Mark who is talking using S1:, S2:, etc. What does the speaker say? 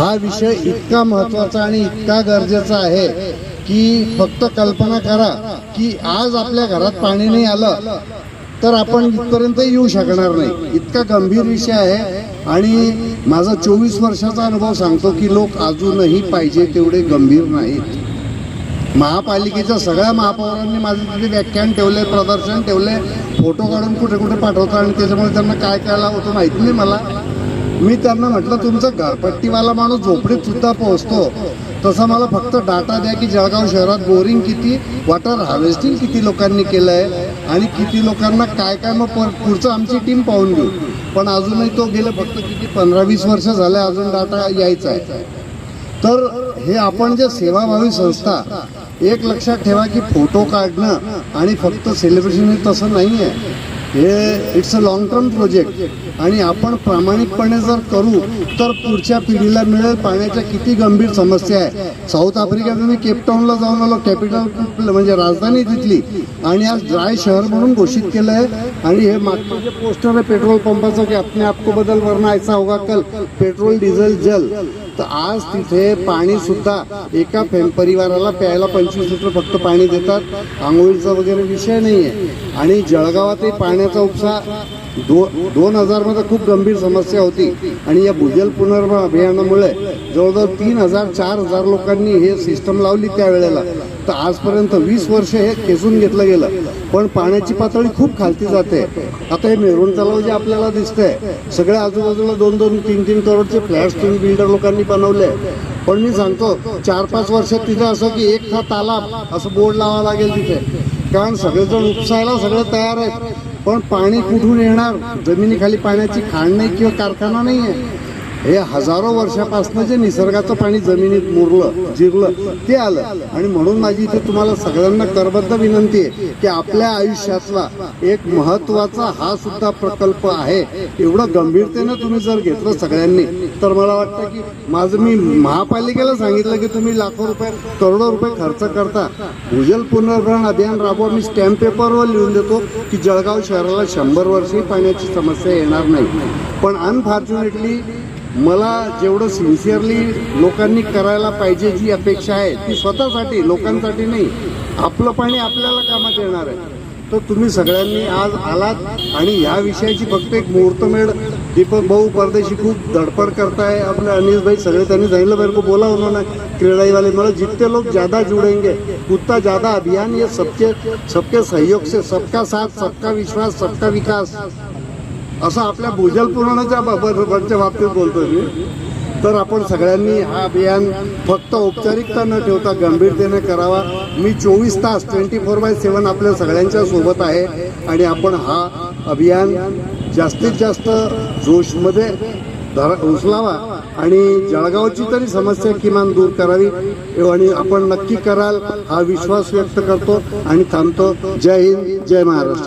S1: हा विषय इतका महत्त्वाचा आणि इतका गरजेचा आहे की फक्त कल्पना करा की आज आपल्या घरात पाणी नाही आलं तर आपण इथपर्यंत येऊ शकणार नाही. इतका गंभीर विषय आहे आणि माझा 24 वर्षाचा अनुभव सांगतो की लोक अजूनही पाहिजे तेवढे गंभीर नाहीत. महापालिकेच्या सगळ्या महापौरांनी माझे तिथे व्याख्यान ठेवले, प्रदर्शन ठेवले, फोटो काढून कुठे कुठे पाठवतो आणि त्याच्यामुळे त्यांना काय कळलं होतं माहिती नाही मला. मी त्यांना म्हटलं तुमचा घरपट्टीवाला माणूस झोपडीत सुद्धा पोहोचतो तसा मला फक्त डाटा द्या की जळगाव शहरात बोरिंग किती, वॉटर हार्वेस्टिंग किती लोकांनी केलं आहे आणि किती लोकांना काय काय, मग पुढचं आमची टीम पाहून घेऊ. पण अजूनही तो गेलं फक्त किती 15-20 वर्ष झाले, अजून डाटा यायचा आहे. तर हे आपण जे सेवाभावी संस्था, एक लक्षात ठेवा की फोटो काढणं आणि फक्त सेलिब्रेशन हे तसं नाही आहे. हे it's a long term project आणि आपण प्रामाणिकपणे जर करू तर पुढच्या पिढीला मिळेल. पाण्याच्या किती गंभीर समस्या आहे. साऊथ आफ्रिकेत मी केपटाऊनला जाऊन आलो, कॅपिटल म्हणजे राजधानी तिथली, आणि आज ड्राय शहर म्हणून घोषित केलं आहे. आणि हे मागचं जे पोस्टर आहे पेट्रोल पंपाचं की अपने आपको बदल वरना ऐसा होगा कल, पेट्रोल डिझेल जल, तर आज तिथे पाणी सुद्धा एका परिवाराला प्यायला 25 लिटर फक्त पाणी देतात. आंघोळीचा वगैरे विषय नाही आहे. आणि जळगावातही पाण्याचा उपसा 2000 खूप गंभीर समस्या होती आणि या भूजल पुनर्भरण अभियानामुळे जवळजवळ 3000-4000 लोकांनी हे सिस्टम लावली त्यावेळेला. तर आजपर्यंत 20 वर्ष हे खेचून घेतलं गेलं, पण पाण्याची पातळी खूप खालती जाते. आता हे मेरून तलाव जे आपल्याला दिसतंय, सगळे आजूबाजूला 2-3 करोडचे फ्लॅट्स तुम्ही बिल्डर लोकांनी बनवले. पण मी सांगतो 4-5 वर्षात तिथे असं की एक तालाब असं बोर्ड लावावं लागेल तिथे, कारण सगळेजण उपसायला सगळे तयार आहेत. पण पाणी कुठून येणार? जमिनीखाली पाण्याची खाण नाही किंवा कारखाना नाही आहे. हे हजारो वर्षापासून जे निसर्गाचं पाणी जमिनीत मुरलं जिरलं ते आलं. आणि म्हणून माझी इथे तुम्हाला सगळ्यांना करबद्ध विनंती आहे की आपल्या आयुष्यातला एक महत्त्वाचा हा सुद्धा प्रकल्प आहे. एवढं गंभीरतेनं तुम्ही जर घेतलं सगळ्यांनी तर मला वाटतं की मी महापालिकेला सांगितलं की तुम्ही लाखो रुपये, करोडो रुपये खर्च करता, भूजल पुनर्भरण अभियान राबवा. मी स्टॅम्प पेपरवर लिहून देतो की जळगाव शहराला 100 वर्षही पाण्याची समस्या येणार नाही. पण अनफॉर्च्युनेटली मला जेवढं सिन्सिअरली लोकांनी करायला पाहिजे जी अपेक्षा आहे ती स्वतःसाठी, लोकांसाठी नाही. आपलं पाणी आपल्याला कामात येणार आहे. तर तुम्ही सगळ्यांनी आज आलात आणि ह्या विषयाची फक्त एक मुहूर्तमेढ दीपक भाऊ परदेशी खूप धडपड करताय, आपले अनिल भाई सगळे, त्यांनी सांगितलं मेरे को बोला उन्होंने क्रीडाई वाले, मतलब जितने लोग ज़्यादा जुड़ेंगे उतना ज़्यादा अभियान ये सबके सहयोग से, सबका साथ, सबका विश्वास, सबका विकास, असं आपल्या भूजल पुरवण्याच्या बाबतीत बोलतोय मी. तर आपण सगळ्यांनी हा अभियान फक्त औपचारिकता न ठेवता गंभीरतेने करावा. मी 24 तास 24/7 आपल्या सगळ्यांच्या सोबत आहे आणि आपण हा अभियान जास्तीत जास्त जोशमध्ये उचलावा आणि जळगावची तरी समस्या किमान दूर करावी. आणि आपण नक्की कराल हा विश्वास व्यक्त करतो आणि थांबतो. जय हिंद, जय महाराष्ट्र.